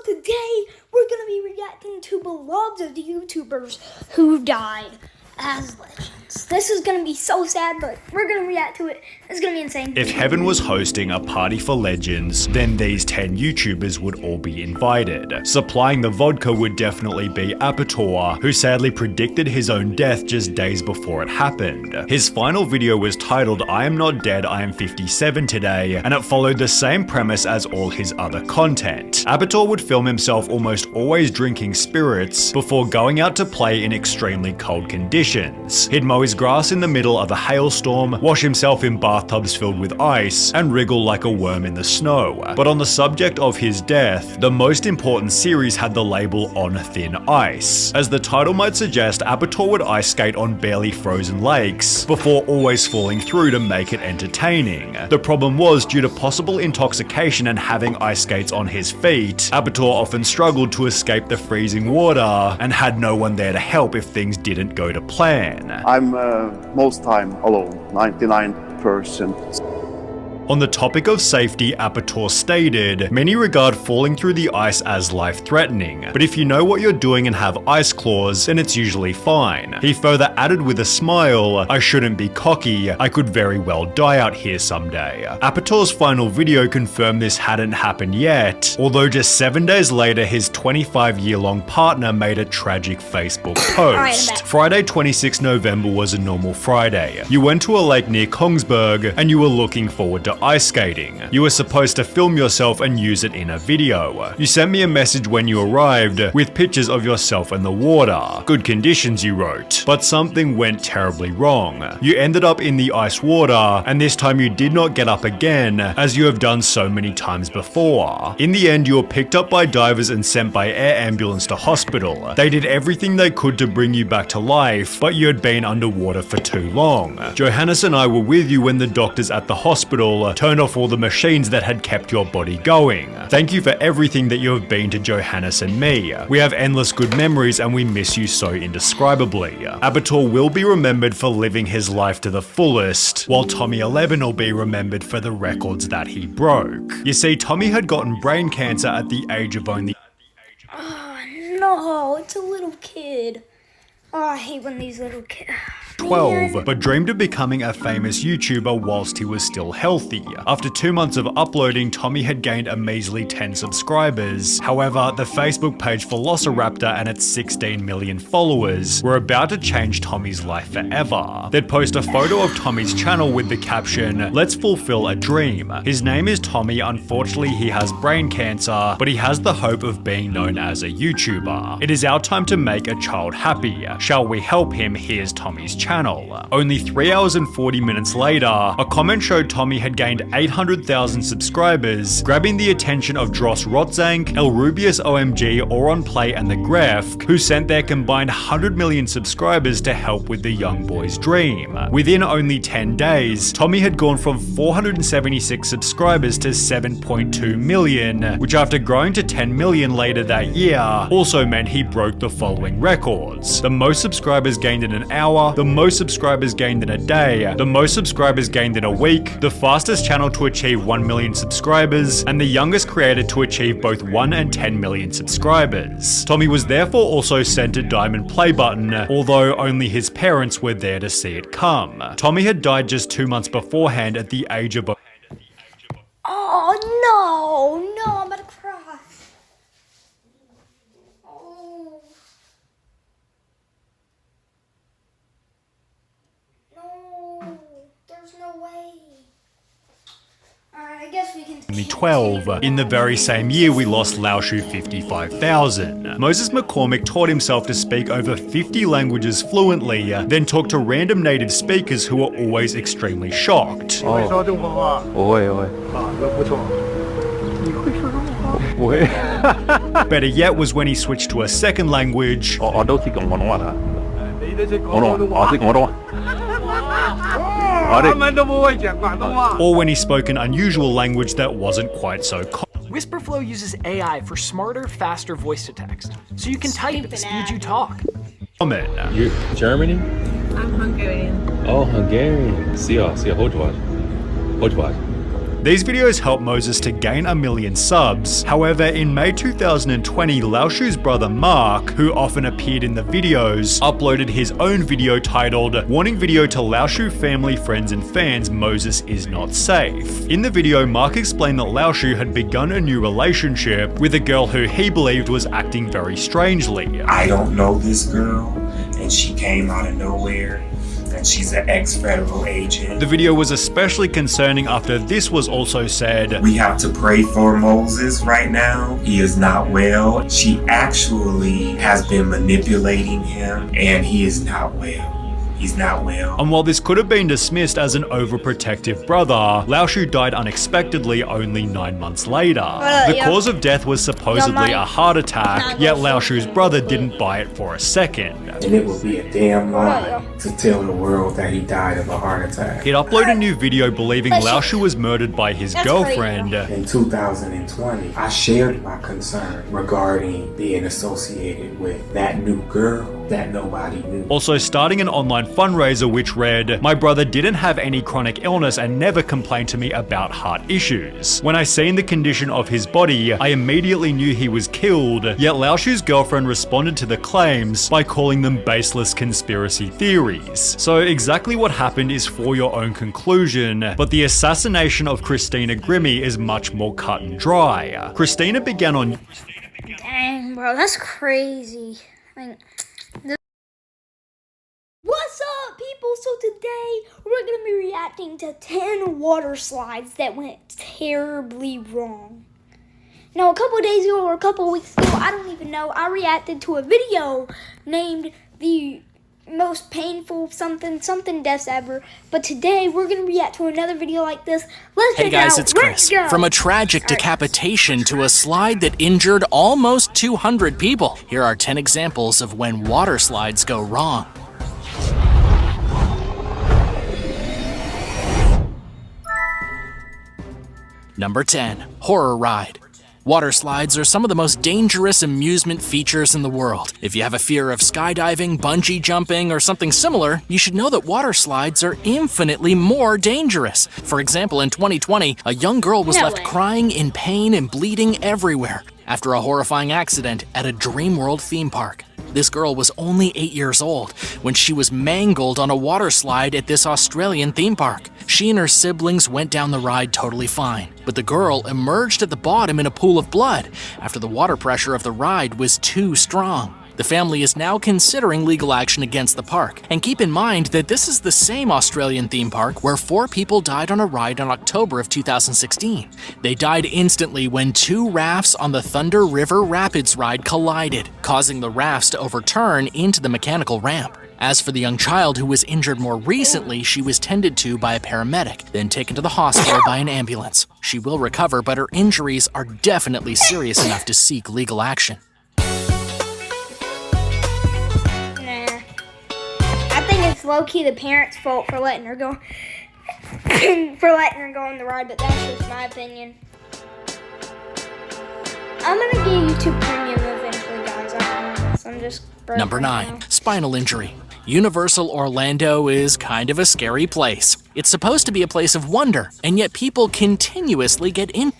today we're going to be reacting to beloved YouTubers who died as legends. This is going to be so sad, but we're going to react to it. It's going to be insane. If heaven was hosting a party for legends, then these 10 YouTubers would all be invited. Supplying the vodka would definitely be Apator, who sadly predicted his own death just days before it happened. His final video was titled I Am Not Dead, I Am 57 Today, and it followed the same premise as all his other content. Apator would film himself almost always drinking spirits before going out to play in extremely cold conditions. He'd mow his grass in the middle of a hailstorm, wash himself in bathtubs filled with ice, and wriggle like a worm in the snow. But on the subject of his death, the most important series had the label On Thin Ice. As the title might suggest, Apator would ice skate on barely frozen lakes, before always falling through to make it entertaining. The problem was, due to possible intoxication and having ice skates on his feet, Apator often struggled to escape the freezing water, and had no one there to help if things didn't go to plan. I'm most time alone, 99%. On the topic of safety, Apator stated, many regard falling through the ice as life-threatening, but if you know what you're doing and have ice claws, then it's usually fine. He further added with a smile, I shouldn't be cocky, I could very well die out here someday. Apator's final video confirmed this hadn't happened yet, although just 7 days later his 25-year-long partner made a tragic Facebook post. Friday 26 November was a normal Friday. You went to a lake near Kongsberg and you were looking forward to ice skating. You were supposed to film yourself and use it in a video. You sent me a message when you arrived with pictures of yourself in the water. Good conditions, you wrote. But something went terribly wrong. You ended up in the ice water, and this time you did not get up again, as you have done so many times before. In the end, you were picked up by divers and sent by air ambulance to hospital. They did everything they could to bring you back to life, but you had been underwater for too long. Johannes and I were with you when the doctors at the hospital turned off all the machines that had kept your body going. Thank you for everything that you have been to Johannes and me. We have endless good memories and we miss you so indescribably. Apator will be remembered for living his life to the fullest, while Tommy 11 will be remembered for the records that he broke. You see, Tommy had gotten brain cancer at the age of only... Oh no, it's a little kid. Oh, I hate when these little kids... 12, but dreamed of becoming a famous YouTuber whilst he was still healthy. After 2 months of uploading, Tommy had gained a measly 10 subscribers. However, the Facebook page Velociraptor and its 16 million followers were about to change Tommy's life forever. They'd post a photo of Tommy's channel with the caption, "Let's fulfill a dream. His name is Tommy, unfortunately he has brain cancer, but he has the hope of being known as a YouTuber. It is our time to make a child happy. Shall we help him? Here's Tommy's channel." Only 3 hours and 40 minutes later, a comment showed Tommy had gained 800,000 subscribers, grabbing the attention of Dross Rotzank, El Rubius OMG, Oron Play and the Gref, who sent their combined 100 million subscribers to help with the young boy's dream. Within only 10 days, Tommy had gone from 476 subscribers to 7.2 million, which after growing to 10 million later that year, also meant he broke the following records. The most subscribers gained in an hour, the most subscribers gained in a day, the most subscribers gained in a week, the fastest channel to achieve 1 million subscribers, and the youngest creator to achieve both 1 and 10 million subscribers. Tommy was therefore also sent a diamond play button, although only his parents were there to see it come. Tommy had died just 2 months beforehand at the age of... Oh no, I'm about to cry. There's no way. Alright, I guess we can... Only 12. In the very same year, we lost Laoshu 55,000. Moses McCormick taught himself to speak over 50 languages fluently, then talked to random native speakers who were always extremely shocked. Better yet was when he switched to a second language, or when he spoke an unusual language that wasn't quite so common. Whisperflow uses AI for smarter, faster voice-to-text, so you can type at the speed you talk. You Germany? I'm Hungarian. Oh, Hungarian. See ya, hold your watch. These videos helped Moses to gain 1 million subs. However, in May 2020, Lao Shu's brother Mark, who often appeared in the videos, uploaded his own video titled "Warning Video to Lao Shu Family, Friends and Fans, Moses is Not Safe." In the video, Mark explained that Lao Shu had begun a new relationship with a girl who he believed was acting very strangely. I don't know this girl, and she came out of nowhere. And she's an ex-federal agent. The video was especially concerning after this was also said, "We have to pray for Moses right now. He is not well. She actually has been manipulating him, and he is not well. He's not well." And while this could have been dismissed as an overprotective brother, Lao Shu died unexpectedly only 9 months later. The cause of death was supposedly a heart attack, yet Lao Shu's brother didn't buy it for a second. And it would be a damn lie to tell the world that he died of a heart attack. He'd uploaded a new video believing Lao Shu was murdered by his girlfriend. In 2020, I shared my concern regarding being associated with that new girl that nobody knew. Also starting an online fundraiser which read, "My brother didn't have any chronic illness and never complained to me about heart issues. When I seen the condition of his body, I immediately knew he was killed," yet Lao Shu's girlfriend responded to the claims by calling them baseless conspiracy theories. So exactly what happened is for your own conclusion, but the assassination of Christina Grimmie is much more cut and dry. Christina began on... Dang, bro, that's crazy. What's up, people? So today we're going to be reacting to 10 water slides that went terribly wrong. Now, a couple days ago or a couple weeks ago, I don't even know, I reacted to a video named the most painful something deaths ever. But today we're going to react to another video like this. Let's check Hey guys, it out. it's Chris. From a tragic decapitation to a slide that injured almost 200 people, here are 10 examples of when water slides go wrong. Number 10. Horror Ride. Water slides are some of the most dangerous amusement features in the world. If you have a fear of skydiving, bungee jumping, or something similar, you should know that water slides are infinitely more dangerous. For example, in 2020, a young girl was left crying in pain and bleeding everywhere after a horrifying accident at a Dreamworld theme park. This girl was only 8 years old when she was mangled on a water slide at this Australian theme park. She and her siblings went down the ride totally fine, but the girl emerged at the bottom in a pool of blood after the water pressure of the ride was too strong. The family is now considering legal action against the park. And keep in mind that this is the same Australian theme park where 4 people died on a ride in October of 2016. They died instantly when 2 rafts on the Thunder River Rapids ride collided, causing the rafts to overturn into the mechanical ramp. As for the young child who was injured more recently, she was tended to by a paramedic, then taken to the hospital by an ambulance. She will recover, but her injuries are definitely serious enough to seek legal action. It's low-key the parents' fault for letting her go on the ride, but that's just my opinion. I'm gonna get YouTube Premium eventually, guys. I promise. I'm just broke. Number 9. Spinal injury. Universal Orlando is kind of a scary place. It's supposed to be a place of wonder, and yet people continuously get in.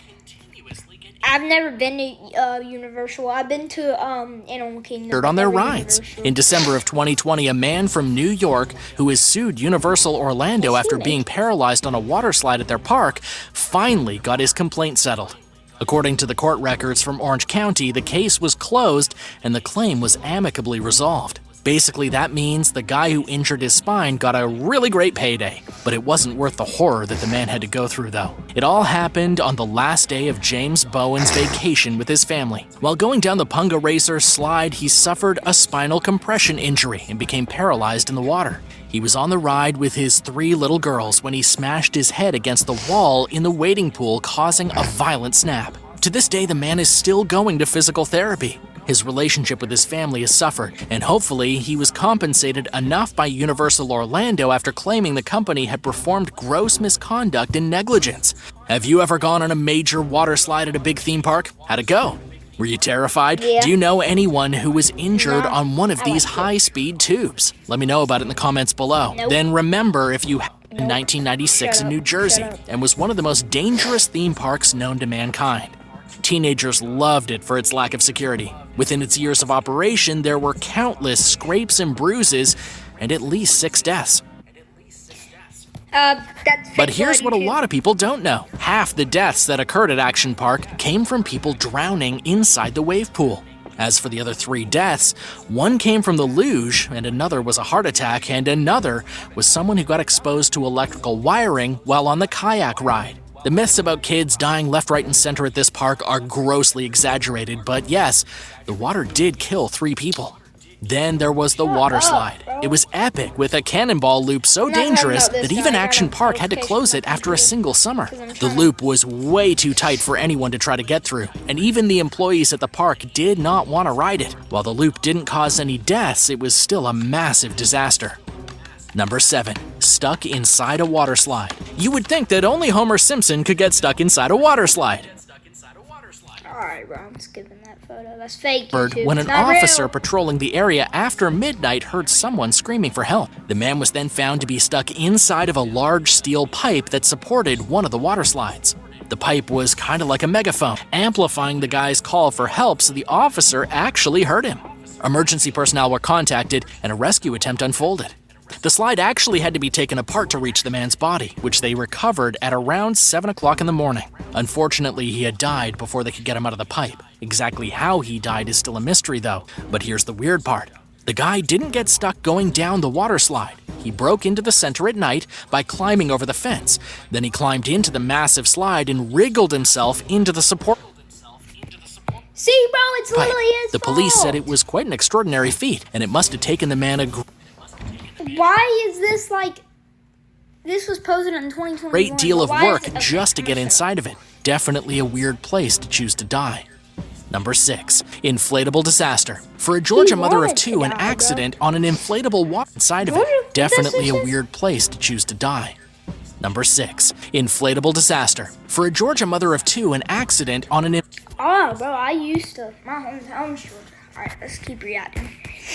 I've never been to Universal. I've been to Animal Kingdom. On their rides. In December of 2020, a man from New York who has sued Universal Orlando after being paralyzed on a water slide at their park finally got his complaint settled. According to the court records from Orange County, the case was closed and the claim was amicably resolved. Basically, that means the guy who injured his spine got a really great payday. But it wasn't worth the horror that the man had to go through, though. It all happened on the last day of James Bowen's vacation with his family. While going down the Punga Racer slide, he suffered a spinal compression injury and became paralyzed in the water. He was on the ride with his 3 little girls when he smashed his head against the wall in the wading pool, causing a violent snap. To this day, the man is still going to physical therapy. His relationship with his family has suffered, and hopefully he was compensated enough by Universal Orlando after claiming the company had performed gross misconduct and negligence. Have you ever gone on a major water slide at a big theme park? How'd it go? Were you terrified? Yeah. Do you know anyone who was injured on one of these high-speed tubes? Let me know about it in the comments below. Nope. Then remember, if you in 1996 in New Jersey and was one of the most dangerous theme parks known to mankind. Teenagers loved it for its lack of security. Within its years of operation, there were countless scrapes and bruises and at least 6 deaths. But here's what a lot of people don't know. Half the deaths that occurred at Action Park came from people drowning inside the wave pool. As for the other 3 deaths, one came from the luge, and another was a heart attack, and another was someone who got exposed to electrical wiring while on the kayak ride. The myths about kids dying left, right, and center at this park are grossly exaggerated, but yes, the water did kill 3 people. Then there was the water slide. It was epic, with a cannonball loop so dangerous that even Action Park had to close it after a single summer. The loop was way too tight for anyone to try to get through, and even the employees at the park did not want to ride it. While the loop didn't cause any deaths, it was still a massive disaster. Number 7. Stuck inside a water slide. You would think that only Homer Simpson could get stuck inside a water slide. Alright, bro, I'm skipping that photo. That's fake. When an officer patrolling the area after midnight heard someone screaming for help. The man was then found to be stuck inside of a large steel pipe that supported one of the water slides. The pipe was kind of like a megaphone, amplifying the guy's call for help so the officer actually heard him. Emergency personnel were contacted and a rescue attempt unfolded. The slide actually had to be taken apart to reach the man's body, which they recovered at around 7 o'clock in the morning. Unfortunately, he had died before they could get him out of the pipe. Exactly how he died is still a mystery though, but here's the weird part. The guy didn't get stuck going down the water slide. He broke into the center at night by climbing over the fence. Then he climbed into the massive slide and wriggled himself into the support. See, bro, it's literally his The police fault. said it was quite an extraordinary feat, and it must have taken the man a Why is this like... This was posted in 2021. great deal of Why is work it- just to get inside of it. Definitely a weird place to choose to die. Number 6. Inflatable disaster. For a Georgia mother of wanted to 2, an die, bro. accident on an inflatable water inside of Georgia- it. Definitely a that's- weird place to choose to die. Number 6. Inflatable disaster. For a Georgia mother of 2, an accident on an Oh, bro, I used to. My hometown's Georgia. Alright, let's keep reacting.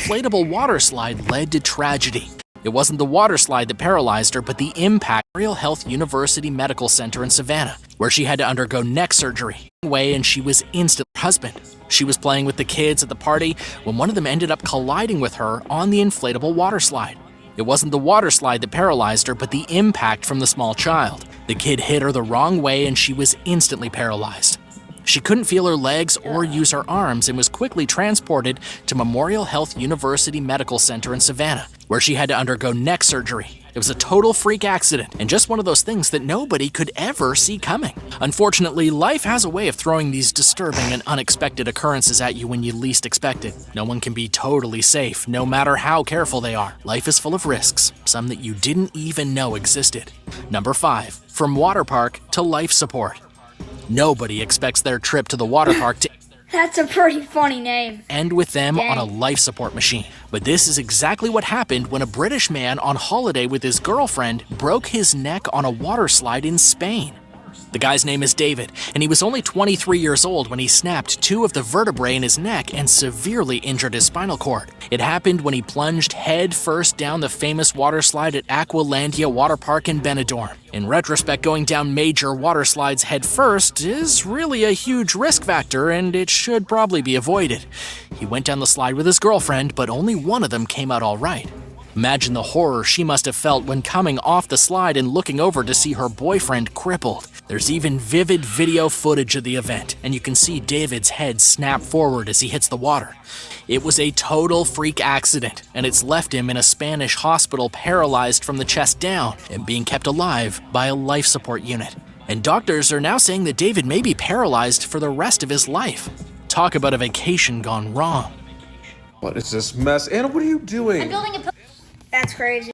inflatable water slide led to tragedy. It wasn't the water slide that paralyzed her, but the impact. Memorial Health University Medical Center in Savannah, where she had to undergo neck surgery. And she was instantly husband. She was playing with the kids at the party when one of them ended up colliding with her on the inflatable water slide. It wasn't the water slide that paralyzed her, but the impact from the small child. The kid hit her the wrong way and she was instantly paralyzed. She couldn't feel her legs or use her arms and was quickly transported to Memorial Health University Medical Center in Savannah, where she had to undergo neck surgery. It was a total freak accident and just one of those things that nobody could ever see coming. Unfortunately, life has a way of throwing these disturbing and unexpected occurrences at you when you least expect it. No one can be totally safe, no matter how careful they are. Life is full of risks, some that you didn't even know existed. Number 5. From water park to life support. Nobody expects their trip to the water park to That's a pretty funny name. end with them on a Dang. life support machine. But this is exactly what happened when a British man on holiday with his girlfriend broke his neck on a water slide in Spain. The guy's name is David, and he was only 23 years old when he snapped 2 of the vertebrae in his neck and severely injured his spinal cord. It happened when he plunged head first down the famous water slide at Aqualandia Water Park in Benidorm. In retrospect, going down major water slides head first is really a huge risk factor, and it should probably be avoided. He went down the slide with his girlfriend, but only one of them came out all right. Imagine the horror she must have felt when coming off the slide and looking over to see her boyfriend crippled. There's even vivid video footage of the event, and you can see David's head snap forward as he hits the water. It was a total freak accident, and it's left him in a Spanish hospital paralyzed from the chest down and being kept alive by a life support unit. And doctors are now saying that David may be paralyzed for the rest of his life. Talk about a vacation gone wrong. What is this mess? Anna, what are you doing? That's crazy.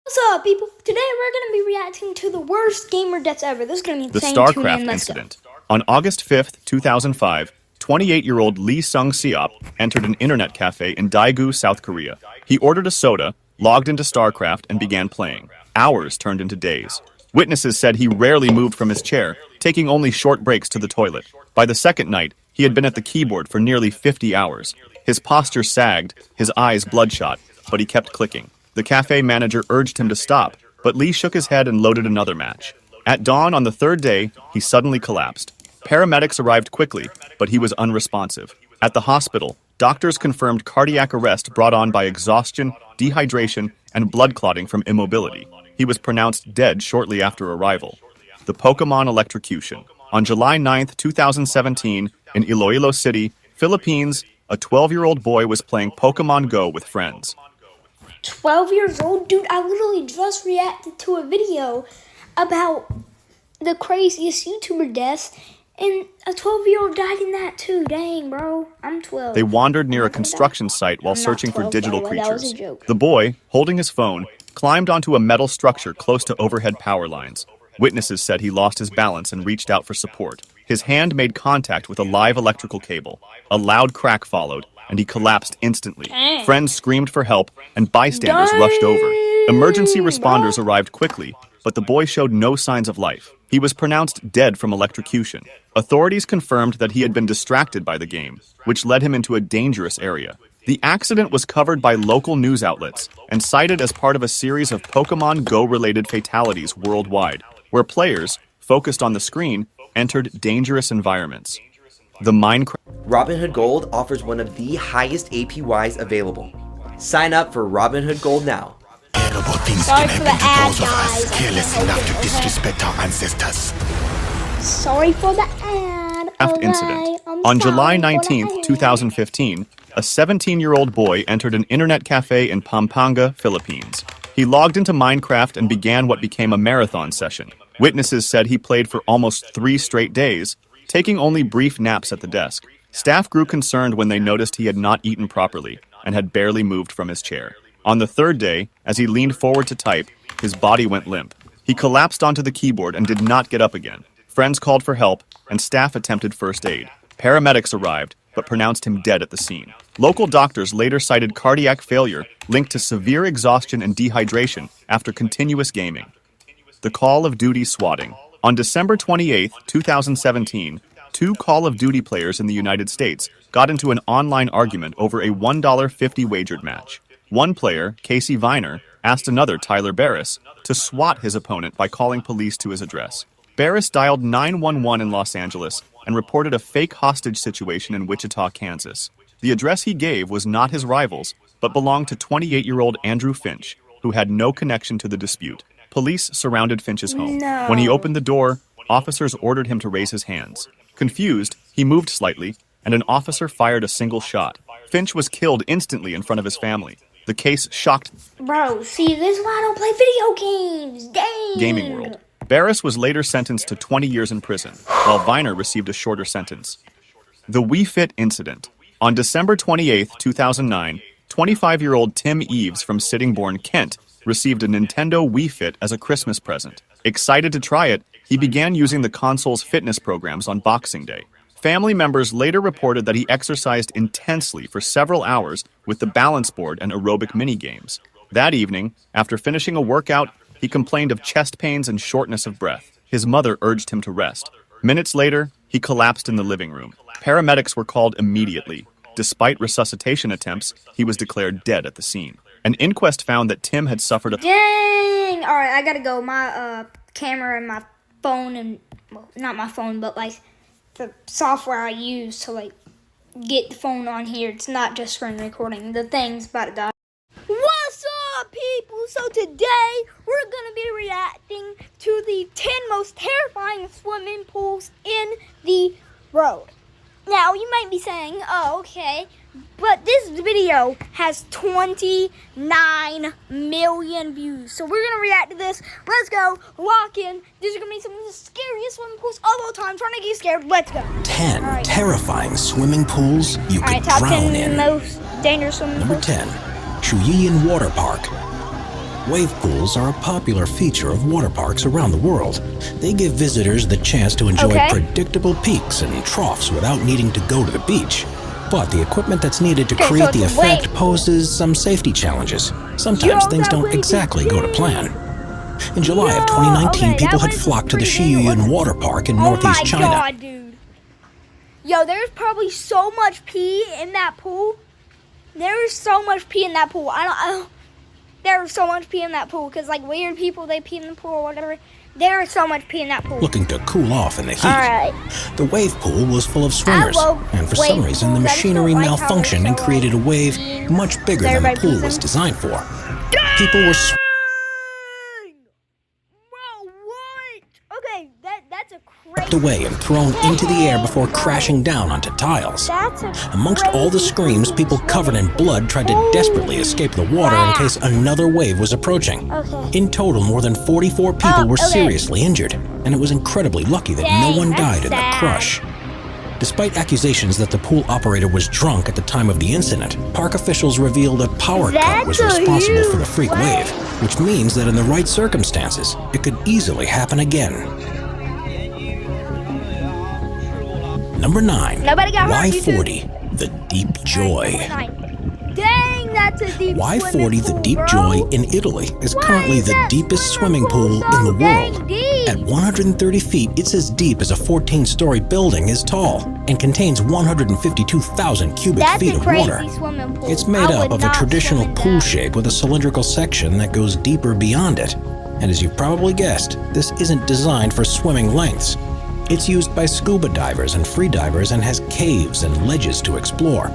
What's up, people? Today we're going to be reacting to the worst gamer deaths ever. This is going to be The insane. Tune in, StarCraft let's go. incident. On August 5th, 2005, 28-year-old Lee Sung-seop entered an internet cafe in Daegu, South Korea. He ordered a soda, logged into StarCraft, and began playing. Hours turned into days. Witnesses said he rarely moved from his chair, taking only short breaks to the toilet. By the second night, he had been at the keyboard for nearly 50 hours. His posture sagged, his eyes bloodshot, but he kept clicking. The cafe manager urged him to stop, but Lee shook his head and loaded another match. At dawn on the third day, he suddenly collapsed. Paramedics arrived quickly, but he was unresponsive. At the hospital, doctors confirmed cardiac arrest brought on by exhaustion, dehydration, and blood clotting from immobility. He was pronounced dead shortly after arrival. The Pokemon electrocution. On July 9, 2017, in Iloilo City, Philippines, a 12-year-old boy was playing Pokemon Go with friends. 12 years old? Dude, I literally just reacted to a video about the craziest YouTuber deaths, and a 12-year-old died in that too. Dang, bro. I'm 12. They wandered near a construction site while I'm not searching for 12, digital by the way. That was creatures. a joke. The boy, holding his phone, climbed onto a metal structure close to overhead power lines. Witnesses said he lost his balance and reached out for support. His hand made contact with a live electrical cable. A loud crack followed, and he collapsed instantly. Dang. Friends screamed for help, and bystanders rushed over. Emergency responders arrived quickly, but the boy showed no signs of life. He was pronounced dead from electrocution. Authorities confirmed that he had been distracted by the game, which led him into a dangerous area. The accident was covered by local news outlets and cited as part of a series of Pokemon Go-related fatalities worldwide, where players, focused on the screen, entered dangerous environments. The Minecraft Robinhood Gold offers one of the highest APYs available. Sign up for Robinhood Gold now. Sorry for the ad, guys. Careless enough to disrespect our ancestors. Sorry for the ad. incident. I'm On July sorry for the 19, ad. 2015, a 17-year-old boy entered an internet cafe in Pampanga, Philippines. He logged into Minecraft and began what became a marathon session. Witnesses said he played for almost 3 straight days, taking only brief naps at the desk. Staff grew concerned when they noticed he had not eaten properly and had barely moved from his chair. On the third day, as he leaned forward to type, his body went limp. He collapsed onto the keyboard and did not get up again. Friends called for help, and staff attempted first aid. Paramedics arrived, but pronounced him dead at the scene. Local doctors later cited cardiac failure linked to severe exhaustion and dehydration after continuous gaming. The Call of Duty swatting. On December 28, 2017, 2 Call of Duty players in the United States got into an online argument over a $1.50 wagered match. One player, Casey Viner, asked another, Tyler Barris, to swat his opponent by calling police to his address. Barris dialed 911 in Los Angeles and reported a fake hostage situation in Wichita, Kansas. The address he gave was not his rival's, but belonged to 28-year-old Andrew Finch, who had no connection to the dispute. Police surrounded Finch's home. No. When he opened the door, officers ordered him to raise his hands. Confused, he moved slightly, and an officer fired a single shot. Finch was killed instantly in front of his family. The case shocked Bro, see, this is why I don't play video games. Dang. gaming world. Barris was later sentenced to 20 years in prison, while Viner received a shorter sentence. The Wii Fit incident. On December 28, 2009, 25-year-old Tim Eves from Sittingbourne, Kent, received a Nintendo Wii Fit as a Christmas present. Excited to try it, he began using the console's fitness programs on Boxing Day. Family members later reported that he exercised intensely for several hours with the balance board and aerobic mini-games. That evening, after finishing a workout, he complained of chest pains and shortness of breath. His mother urged him to rest. Minutes later, he collapsed in the living room. Paramedics were called immediately. Despite resuscitation attempts, he was declared dead at the scene. An inquest found that Tim had suffered a Dang. All right, I gotta go. My camera and my phone and, well, not my phone, but like the software I use to like get the phone on here. It's not just screen recording. The thing's about to die. What's up, people? So today we're gonna be reacting to the 10 most terrifying swimming pools in the world. Now you might be saying, "Oh, okay," but this video has 29 million views. So we're gonna react to this. Let's go. Lock in. These are gonna be some of the scariest swimming pools of all time. Trying to get you scared. Let's go. 10 All right. terrifying swimming pools you All could right, top drown 10 in. most dangerous swimming Number pools. 10, Shuyian Water Park. Wave pools are a popular feature of water parks around the world. They give visitors the chance to enjoy Okay. predictable peaks and troughs without needing to go to the beach. But the equipment that's needed to Okay, so create the it's a wave effect poses some safety challenges. Sometimes Yo, things that don't wave is exactly go to big. plan. In July Yo, of 2019, okay, people that had wave is flocked to the pretty big. Shuyian Water Park in Oh northeast my China. god, dude. Yo, there's probably so much pee in that pool. There is so much pee in that pool. There's so much pee in that pool because like weird people, they pee in the pool or whatever. There's so much pee in that pool. Looking to cool off in the heat. All right. The wave pool was full of swimmers, love and for wave some reason the pools. I just machinery don't like how malfunctioned they're and so, created a wave much bigger than the everybody pool pees was in? designed for. People were Whoa, what? Okay, that's a swept crazy. away and thrown into the air before crashing down onto tiles. That's a Amongst all the screams, people covered in blood tried to desperately escape the water in case another wave was approaching. Okay. In total, more than 44 people were okay. seriously injured, and it was incredibly lucky that no one died in the crush. Despite accusations that the pool operator was drunk at the time of the incident, park officials revealed a power cut was That's a responsible for the huge freak wave, which means that in the right circumstances, it could easily happen again. Number 9. Nobody got hurt, you two. Y40, the Deep Joy. Dang, that's a deep Y40, swimming the pool, Deep bro. Joy in Italy, is Why currently is the that deepest swimming swimming pool pool in the so dang world. deep? At 130 feet, it's as deep as a 14-story building is tall and contains 152,000 cubic That's feet a of crazy water. swimming pool. It's made I up would of a not traditional swim in pool that. shape with a cylindrical section that goes deeper beyond it. And as you've probably guessed, this isn't designed for swimming lengths. It's used by scuba divers and free divers and has caves and ledges to explore,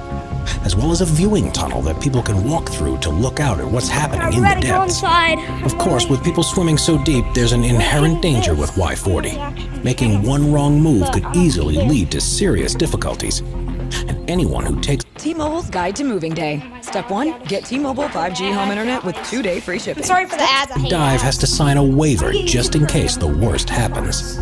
as well as a viewing tunnel that people can walk through to look out at what's happening in the Ready to go depths. inside. Of course, with people swimming so deep, there's an inherent danger with Y40. Making one wrong move could easily lead to serious difficulties. And anyone who takes T-Mobile's Guide to Moving Day. Step 1, get T-Mobile 5G home internet with 2-day free shipping. Sorry for the ads. I hate dive has to sign a waiver just in case the worst happens.